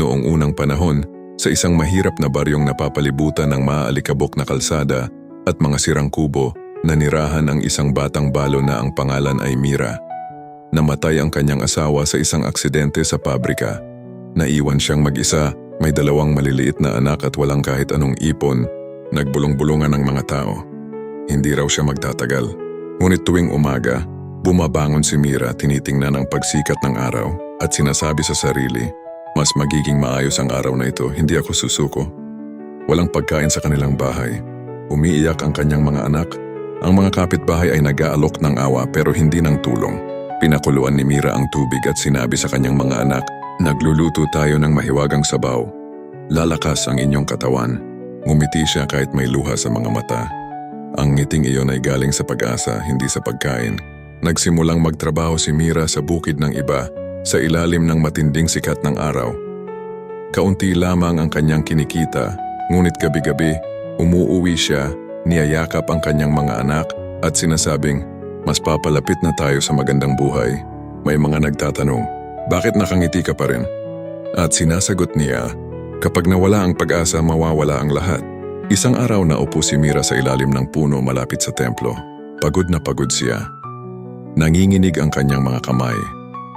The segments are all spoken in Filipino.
Noong unang panahon, sa isang mahirap na baryong napapalibutan ng maaalikabok na kalsada at mga sirang kubo, nanirahan ang isang batang balo na ang pangalan ay Mira. Namatay ang kanyang asawa sa isang aksidente sa pabrika. Naiwan siyang mag-isa, may 2 maliliit na anak at walang kahit anong ipon. Nagbulong-bulungan ng mga tao. Hindi raw siya magtatagal. Ngunit tuwing umaga, bumabangon si Mira, tinitingnan ang pagsikat ng araw at sinasabi sa sarili, mas magiging maayos ang araw na ito, hindi ako susuko. Walang pagkain sa kanilang bahay. Umiiyak ang kanyang mga anak. Ang mga kapitbahay ay nag-aalok ng awa pero hindi ng tulong. Pinakuluan ni Mira ang tubig at sinabi sa kanyang mga anak, nagluluto tayo ng mahiwagang sabaw. Lalakas ang inyong katawan. Ngumiti siya kahit may luha sa mga mata. Ang ngiting iyon ay galing sa pag-asa, hindi sa pagkain. Nagsimulang magtrabaho si Mira sa bukid ng iba, sa ilalim ng matinding sikat ng araw. Kaunti lamang ang kanyang kinikita, ngunit gabi-gabi, umuuwi siya, niyayakap ang kanyang mga anak at sinasabing, mas papalapit na tayo sa magandang buhay. May mga nagtatanong, bakit nakangiti ka pa rin? At sinasagot niya, kapag nawala ang pag-asa, mawawala ang lahat. Isang araw na upo si Mira sa ilalim ng puno malapit sa templo. Pagod na pagod siya. Nanginginig ang kanyang mga kamay.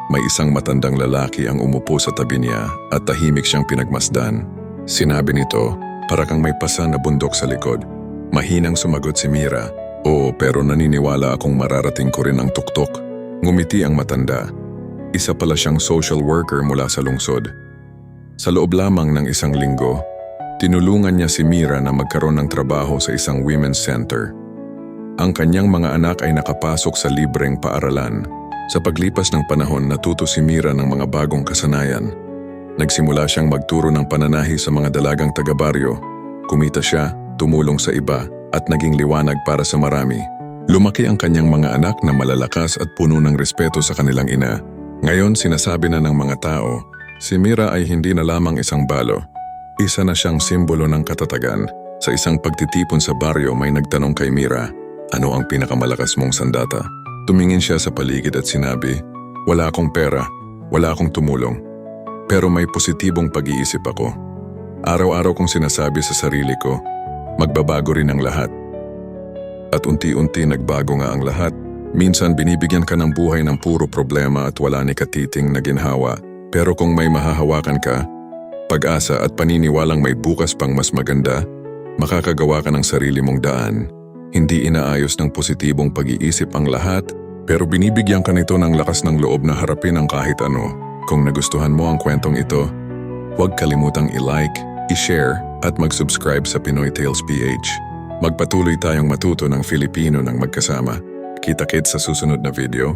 May isang matandang lalaki ang umupo sa tabi niya at tahimik siyang pinagmasdan. Sinabi nito, para kang may pasa na bundok sa likod. Mahinang sumagot si Mira, oo, pero naniniwala akong mararating ko rin ang tuktok. Ngumiti ang matanda. Isa pala siyang social worker mula sa lungsod. Sa loob lamang ng isang linggo, tinulungan niya si Mira na magkaroon ng trabaho sa isang women's center. Ang kanyang mga anak ay nakapasok sa libreng paaralan. Sa paglipas ng panahon, natuto si Mira ng mga bagong kasanayan. Nagsimula siyang magturo ng pananahi sa mga dalagang taga-baryo. Kumita siya, tumulong sa iba, at naging liwanag para sa marami. Lumaki ang kanyang mga anak na malalakas at puno ng respeto sa kanilang ina. Ngayon sinasabi na ng mga tao, si Mira ay hindi na lamang isang balo. Isa na siyang simbolo ng katatagan. Sa isang pagtitipon sa baryo may nagtanong kay Mira, ano ang pinakamalakas mong sandata? Tumingin siya sa paligid at sinabi, wala akong pera, wala akong tumulong. Pero may positibong pag-iisip ako. Araw-araw kong sinasabi sa sarili ko, magbabago rin ang lahat. At unti-unti nagbago nga ang lahat. Minsan binibigyan ka ng buhay ng puro problema at wala ni katiting na ginhawa. Pero kung may mahahawakan ka, pag-asa at paniniwalang may bukas pang mas maganda, makakagawa ka ng sarili mong daan. Hindi inaayos ng positibong pag-iisip ang lahat, pero binibigyan ka nito ng lakas ng loob na harapin ang kahit ano. Kung nagustuhan mo ang kwentong ito, huwag kalimutang i-like, i-share at mag-subscribe sa Pinoy Tales PH. Magpatuloy tayong matuto ng Filipino ng magkasama. Kita-kits sa susunod na video.